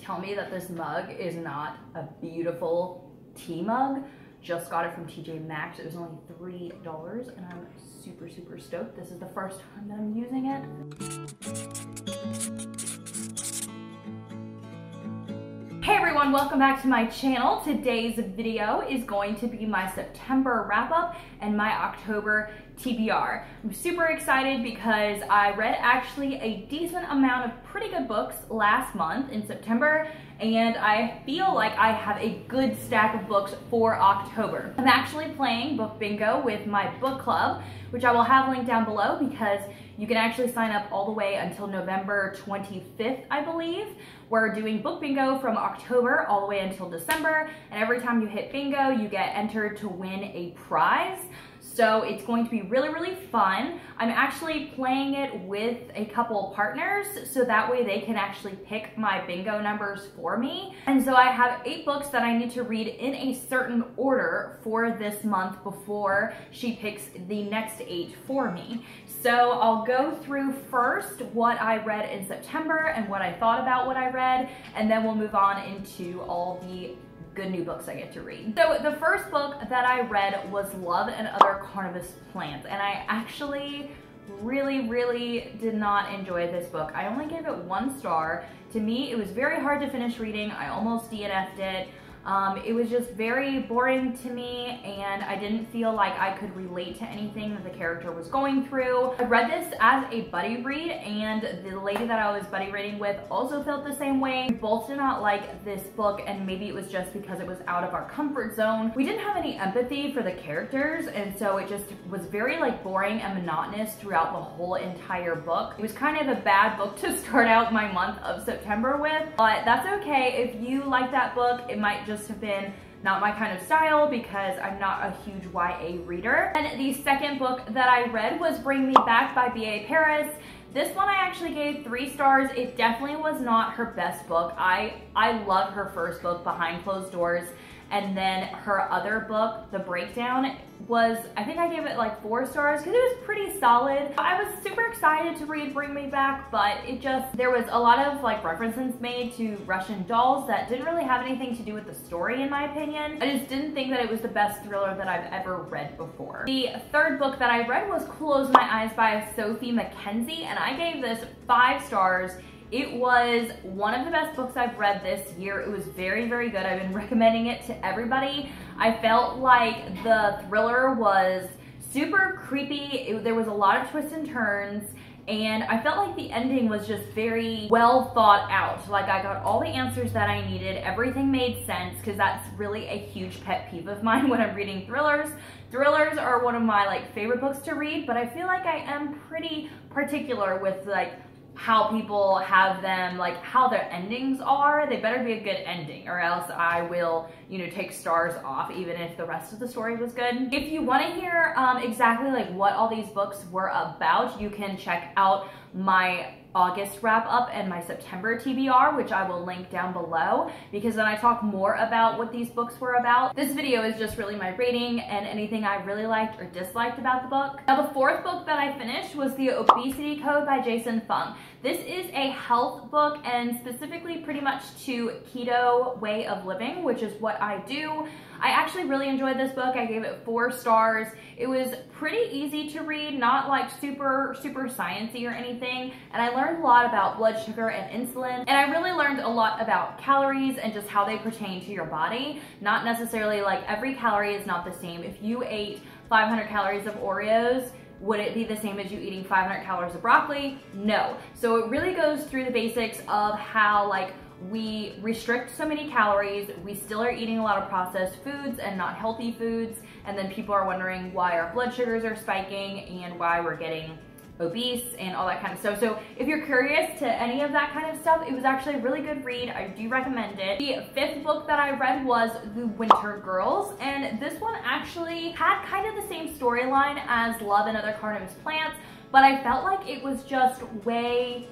tell me that this mug is not a beautiful tea mug. Just got it from TJ Maxx. It was only $3 and I'm super, super stoked. This is the first time that I'm using it. Hey everyone, welcome back to my channel. Today's video is going to be my September wrap up and my October TBR. I'm super excited because I read actually a decent amount of pretty good books last month in September, and I feel like I have a good stack of books for October. I'm actually playing book bingo with my book club, which I will have linked down below because you can actually sign up all the way until November 25th, I believe. We're doing book bingo from October all the way until December, and every time you hit bingo, you get entered to win a prize. So it's going to be really, really fun. I'm actually playing it with a couple partners, so that way they can actually pick my bingo numbers for me. And so I have 8 books that I need to read in a certain order for this month before she picks the next 8 for me. So I'll go through first what I read in September and what I thought about what I read, and then we'll move on into all the good new books I get to read. So the first book that I read was Love and Other Carnivorous Plants, and I actually really did not enjoy this book. I only gave it 1 star. To me, it was very hard to finish reading. I almost DNF'd it. It was just very boring to me, and I didn't feel like I could relate to anything that the character was going through. I read this as a buddy read, and the lady that I was buddy reading with also felt the same way. We both did not like this book, and maybe it was just because it was out of our comfort zone. We didn't have any empathy for the characters, and so it just was very like boring and monotonous throughout the whole entire book. It was kind of a bad book to start out my month of September with, but that's okay. If you like that book, it might just have been not my kind of style because I'm not a huge YA reader. And the second book that I read was Bring Me Back by B.A. Paris. This one I actually gave 3 stars. It definitely was not her best book. I love her first book, Behind Closed Doors, and then her other book, The Breakdown, was, I think I gave it like 4 stars because it was pretty solid. I was super excited to read Bring Me Back, but there was a lot of like references made to Russian dolls that didn't really have anything to do with the story in my opinion. I just didn't think that it was the best thriller that I've ever read before. The third book that I read was Close My Eyes by Sophie Mackenzie, and I gave this 5 stars. It was one of the best books I've read this year. It was very good. I've been recommending it to everybody. I felt like the thriller was super creepy. There was a lot of twists and turns, and I felt like the ending was just very well thought out. Like I got all the answers that I needed. Everything made sense, because that's really a huge pet peeve of mine when I'm reading thrillers. Thrillers are one of my like favorite books to read, but I feel like I am pretty particular with like how people have them, like how their endings are. They better be a good ending, or else I will, you know, take stars off even if the rest of the story was good. If you want to hear exactly like what all these books were about, you can check out my August wrap up and my September TBR, which I will link down below, because then I talk more about what these books were about. This video is just really my rating and anything I really liked or disliked about the book. Now the 4th book that I finished was The Obesity Code by Jason Fung. This is a health book, and specifically pretty much to keto way of living, which is what I do. I actually really enjoyed this book. I gave it 4 stars. It was pretty easy to read, not like super sciencey or anything. And I learned a lot about blood sugar and insulin. And I really learned a lot about calories and just how they pertain to your body. Not necessarily like every calorie is not the same. If you ate 500 calories of Oreos, would it be the same as you eating 500 calories of broccoli? No. So it really goes through the basics of how like we restrict so many calories, we still are eating a lot of processed foods and not healthy foods, and then people are wondering why our blood sugars are spiking and why we're getting obese and all that kind of stuff. So if you're curious to any of that kind of stuff, it was actually a really good read. I do recommend it. The 5th book that I read was The Winter Girls, and this one actually had kind of the same storyline as Love and Other Carnivorous Plants, but I felt like it was just way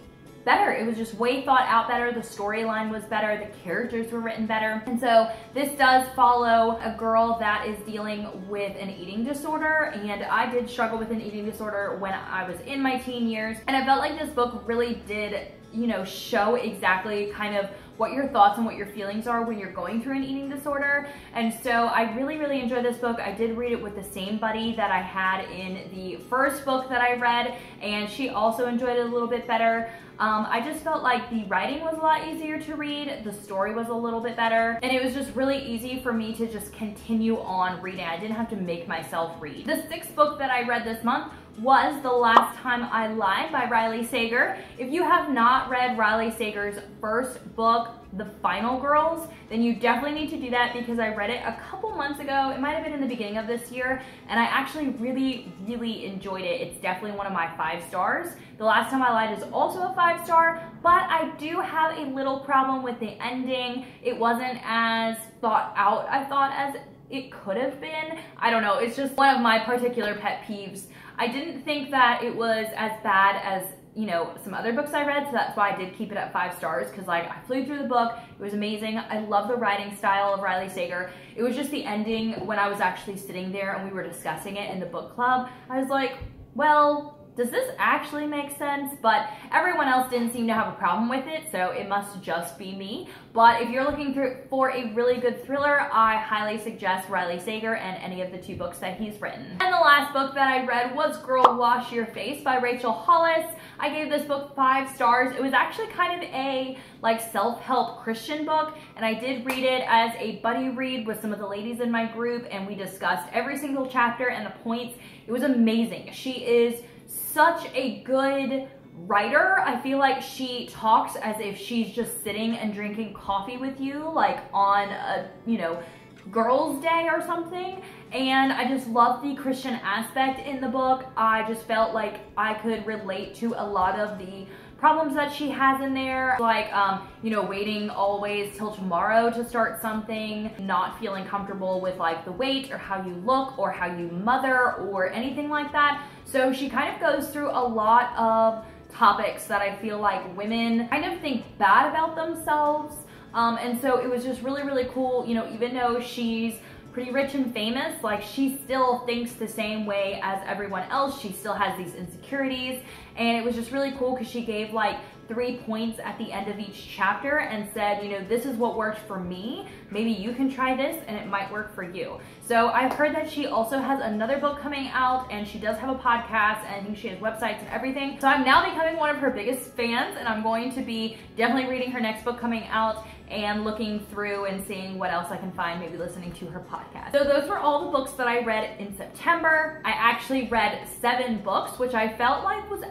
better. It was just way thought out better. The storyline was better. The characters were written better. And so this does follow a girl that is dealing with an eating disorder. And I did struggle with an eating disorder when I was in my teen years. And I felt like this book really did, you know, show exactly kind of what your thoughts and what your feelings are when you're going through an eating disorder. And so I really, really enjoyed this book. I did read it with the same buddy that I had in the first book that I read, and she also enjoyed it a little bit better. I just felt like the writing was a lot easier to read, the story was a little bit better, and it was just really easy for me to just continue on reading. I didn't have to make myself read. The sixth book that I read this month was The Last Time I Lied by Riley Sager. If you have not read Riley Sager's first book, The Final Girls, then you definitely need to do that, because I read it a couple months ago. It might have been in the beginning of this year, and I actually really, really enjoyed it. It's definitely one of my 5 stars. The Last Time I Lied is also a 5-star, but I do have a little problem with the ending. It wasn't as thought out, I thought, as it could have been. I don't know, it's just one of my particular pet peeves. I didn't think that it was as bad as, you know, some other books I read, so that's why I did keep it at 5 stars, because like I flew through the book. It was amazing. I love the writing style of Riley Sager. It was just the ending when I was actually sitting there and we were discussing it in the book club. I was like, well, does this actually make sense? But everyone else didn't seem to have a problem with it, so it must just be me. But if you're looking for a really good thriller, I highly suggest Riley Sager and any of the 2 books that he's written. And the last book that I read was Girl Wash Your Face by Rachel Hollis. I gave this book 5 stars. It was actually kind of a like self-help Christian book, and I did read it as a buddy read with some of the ladies in my group, and we discussed every single chapter and the points. It was amazing. She is such a good writer. I feel like she talks as if she's just sitting and drinking coffee with you, like on a, you know, girls' day or something. And I just love the Christian aspect in the book. I just felt like I could relate to a lot of the problems that she has in there, like you know, waiting always till tomorrow to start something, not feeling comfortable with like the weight or how you look or how you mother or anything like that. So she kind of goes through a lot of topics that I feel like women kind of think bad about themselves, and so it was just really, really cool. You know, even though she's pretty rich and famous, like she still thinks the same way as everyone else. She still has these insecurities, and it was just really cool because she gave like 3 points at the end of each chapter and said, you know, this is what worked for me. Maybe you can try this and it might work for you. So I've heard that she also has another book coming out, and she does have a podcast, and I think she has websites and everything. So I'm now becoming one of her biggest fans, and I'm going to be definitely reading her next book coming out and looking through and seeing what else I can find, maybe listening to her podcast. So those were all the books that I read in September. I actually read 7 books, which I felt like was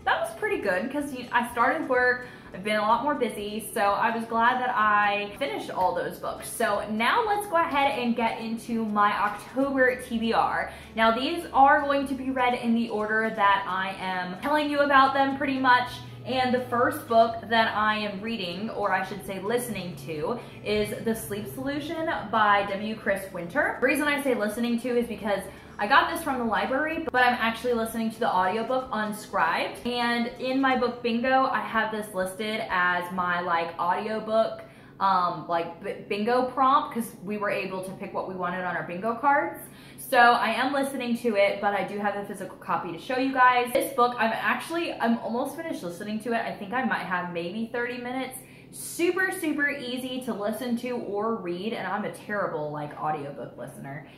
that was pretty good, because I started work, I've been a lot more busy, so I was glad that I finished all those books. So now let's go ahead and get into my October TBR. Now these are going to be read in the order that I am telling you about them pretty much. And the first book that I am reading, or I should say listening to, is The Sleep Solution by W. Chris Winter. The reason I say listening to is because I got this from the library, but I'm actually listening to the audiobook Unscribed. And in my book bingo, I have this listed as my like audiobook bingo prompt, because we were able to pick what we wanted on our bingo cards. So I am listening to it, but I do have a physical copy to show you guys. This book, I'm almost finished listening to it. I think I might have maybe 30 minutes. Super, super easy to listen to or read, and I'm a terrible like audiobook listener.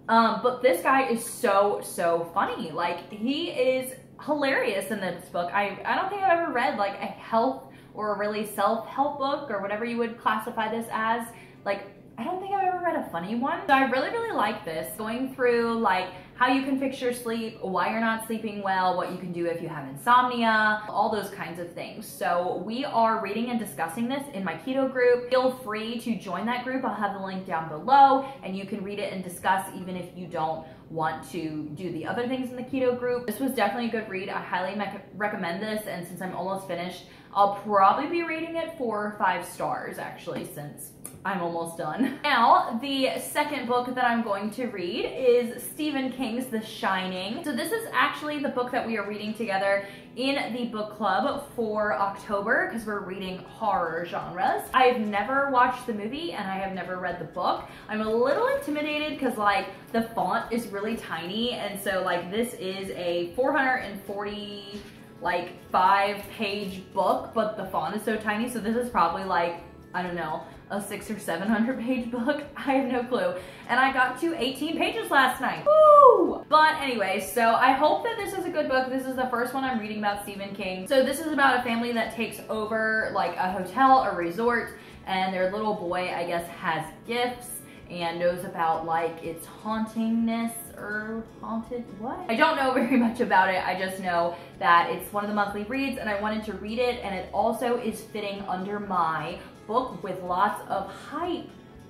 But this guy is so funny. Like, he is hilarious in this book. I don't think I've ever read like a health or a really self-help book, or whatever you would classify this as. Like, I don't think I've ever read a funny one. So I really, really like this. Going through like how you can fix your sleep, why you're not sleeping well, what you can do if you have insomnia, all those kinds of things. So we are reading and discussing this in my keto group. Feel free to join that group. I'll have the link down below, and you can read it and discuss even if you don't want to do the other things in the keto group. This was definitely a good read. I highly recommend this, and since I'm almost finished, I'll probably be rating it 4 or 5 stars actually, since I'm almost done. Now, the second book that I'm going to read is Stephen King's The Shining. So this is actually the book that we are reading together in the book club for October, because we're reading horror genres. I've never watched the movie, and I have never read the book. I'm a little intimidated because like the font is really tiny, and so like this is a 440 like 5-page book, but the font is so tiny, so this is probably like I don't know, a 600 or 700 page book. I have no clue. And I got to 18 pages last night. Woo! But anyway, so I hope that this is a good book. This is the first one I'm reading about Stephen King. So this is about a family that takes over like a hotel or resort, and their little boy, I guess, has gifts and knows about like its hauntingness or haunted what? I don't know very much about it. I just know that it's one of the monthly reads and I wanted to read it, and it also is fitting under my book with lots of hype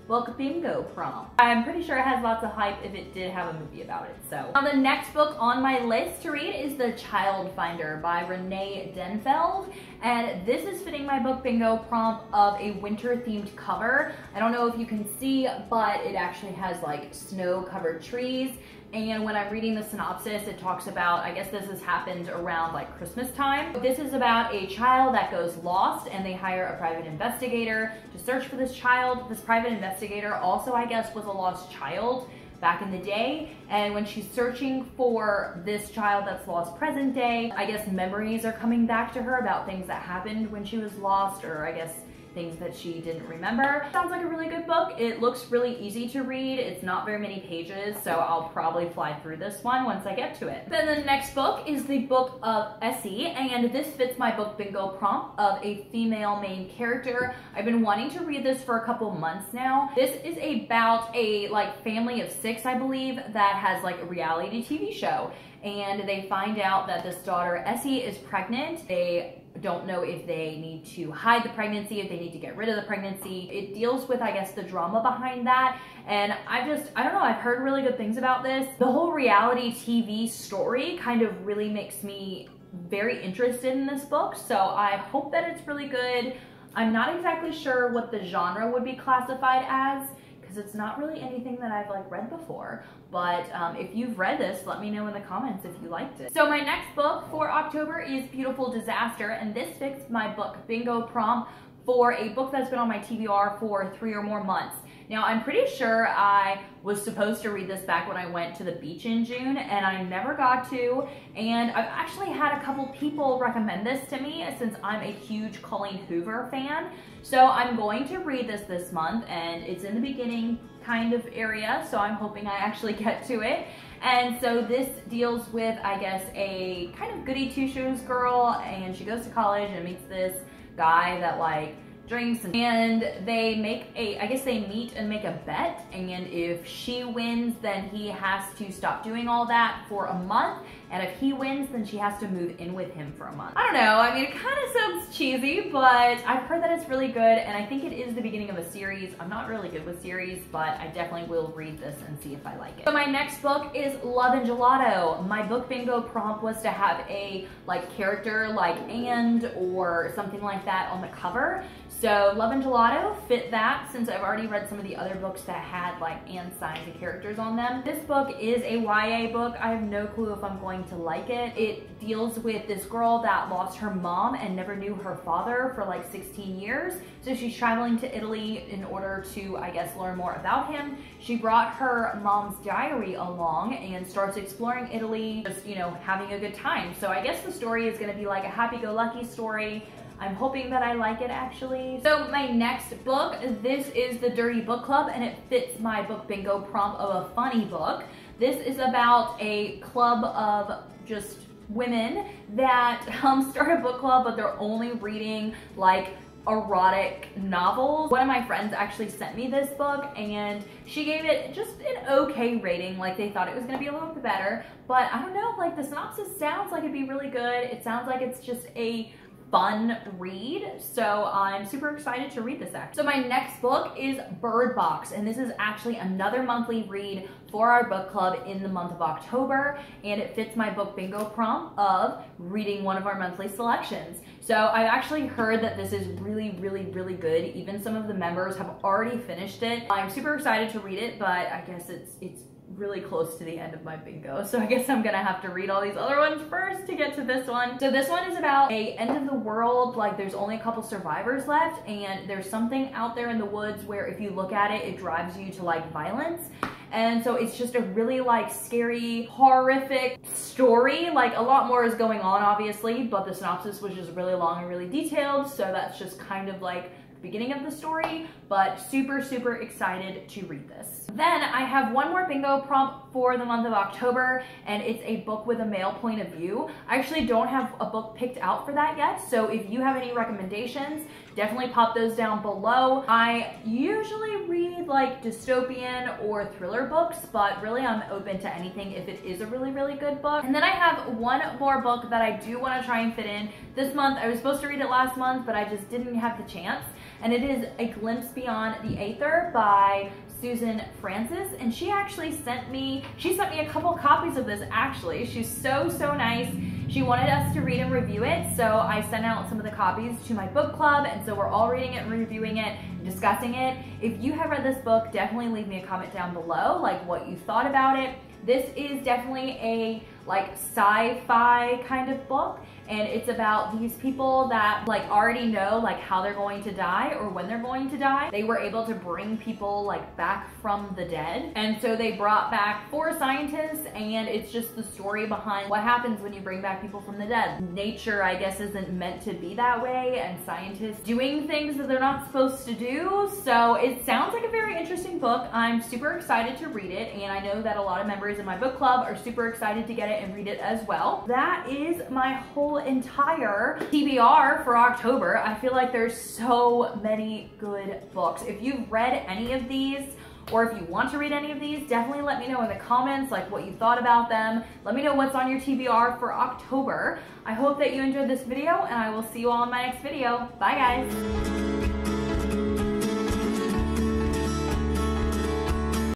book bingo prompt. I'm pretty sure it has lots of hype if it did have a movie about it. So now the next book on my list to read is The Child Finder by Renee Denfeld, and this is fitting my book bingo prompt of a winter themed cover. I don't know if you can see, but it actually has like snow covered trees. And when I'm reading the synopsis, it talks about, I guess this has happened around like Christmas time. This is about a child that goes lost and they hire a private investigator to search for this child. This private investigator also, I guess, was a lost child back in the day. And when she's searching for this child that's lost present day, I guess memories are coming back to her about things that happened when she was lost, or I guess things that she didn't remember. Sounds like a really good book. It looks really easy to read. It's not very many pages, so I'll probably fly through this one once I get to it. Then the next book is the book of Essie, and this fits my book bingo prompt of a female main character. I've been wanting to read this for a couple months now. This is about a like family of 6, I believe, that has like a reality TV show, and they find out that this daughter, Essie, is pregnant. They don't know if they need to hide the pregnancy, if they need to get rid of the pregnancy. It deals with, I guess, the drama behind that. And I don't know, I've heard really good things about this. The whole reality TV story kind of really makes me very interested in this book. So I hope that it's really good. I'm not exactly sure what the genre would be classified as, because it's not really anything that I've like read before. But if you've read this, let me know in the comments if you liked it. So my next book for October is Beautiful Disaster, and this fits my book bingo prompt for a book that's been on my TBR for 3 or more months. Now, I'm pretty sure I was supposed to read this back when I went to the beach in June, and I never got to. And I've actually had a couple people recommend this to me since I'm a huge Colleen Hoover fan. So I'm going to read this month, and it's in the beginning kind of area, so I'm hoping I actually get to it. And so this deals with, I guess, a kind of goody two-shoes girl, and she goes to college and meets this guy that like drinks, and they make I guess they meet and make a bet, and if she wins, then he has to stop doing all that for a month, and if he wins, then she has to move in with him for a month. I don't know, I mean, it kind of sounds cheesy, but I've heard that it's really good, and I think it is the beginning of a series. I'm not really good with series, but I definitely will read this and see if I like it. So my next book is Love and Gelato. My book bingo prompt was to have a like character like and or something like that on the cover. So Love and Gelato fit that, since I've already read some of the other books that had like and signs and characters on them. This book is a YA book. I have no clue if I'm going to like it. It deals with this girl that lost her mom and never knew her father for like 16 years. So she's traveling to Italy in order to, I guess, learn more about him. She brought her mom's diary along and starts exploring Italy, just, you know, having a good time. So I guess the story is gonna be like a happy-go-lucky story. I'm hoping that I like it, actually. So my next book, this is The Dirty Book Club, and it fits my book bingo prompt of a funny book. This is about a club of just women that start a book club, but they're only reading like erotic novels. One of my friends actually sent me this book, and she gave it just an okay rating. Like, they thought it was gonna be a little bit better, but I don't know, like the synopsis sounds like it'd be really good. It sounds like it's just a fun read, so I'm super excited to read this actually. So my next book is Bird Box, and this is actually another monthly read for our book club in the month of October, and it fits my book bingo prompt of reading one of our monthly selections. So I've actually heard that this is really, really, really good. Even some of the members have already finished it. I'm super excited to read it, but I guess it's really close to the end of my bingo, so I guess I'm gonna have to read all these other ones first to get to this one. So this one is about a end of the world, like there's only a couple survivors left, and there's something out there in the woods where if you look at it, it drives you to like violence. And so it's just a really like scary, horrific story. Like, a lot more is going on obviously, but the synopsis was just really long and really detailed, so that's just kind of like the beginning of the story, but super, super excited to read this. Then I have one more bingo prompt for the month of October, and it's a book with a male point of view. I actually don't have a book picked out for that yet, so if you have any recommendations, definitely pop those down below. I usually read like dystopian or thriller books, but really I'm open to anything if it is a really, really good book. And then I have one more book that I do want to try and fit in this month. I was supposed to read it last month, but I just didn't have the chance. And it is A Glimpse Beyond the Aether by Susan Francis, and she actually sent me a couple copies of this actually. She's so nice. She wanted us to read and review it, so I sent out some of the copies to my book club, and so we're all reading it and reviewing it and discussing it. If you have read this book, definitely leave me a comment down below, like what you thought about it. This is definitely a like sci-fi kind of book, and it's about these people that like already know like how they're going to die or when they're going to die. They were able to bring people like back from the dead, and so they brought back 4 scientists, and it's just the story behind what happens when you bring back people from the dead. Nature, I guess, isn't meant to be that way, and scientists doing things that they're not supposed to do. So it sounds like a very interesting book. I'm super excited to read it, and I know that a lot of members in my book club are super excited to get it and read it as well. That is my whole entire TBR for October. I feel like there's so many good books. If you've read any of these, or if you want to read any of these, definitely let me know in the comments like what you thought about them. Let me know what's on your TBR for October. I hope that you enjoyed this video, and I will see you all in my next video. Bye guys.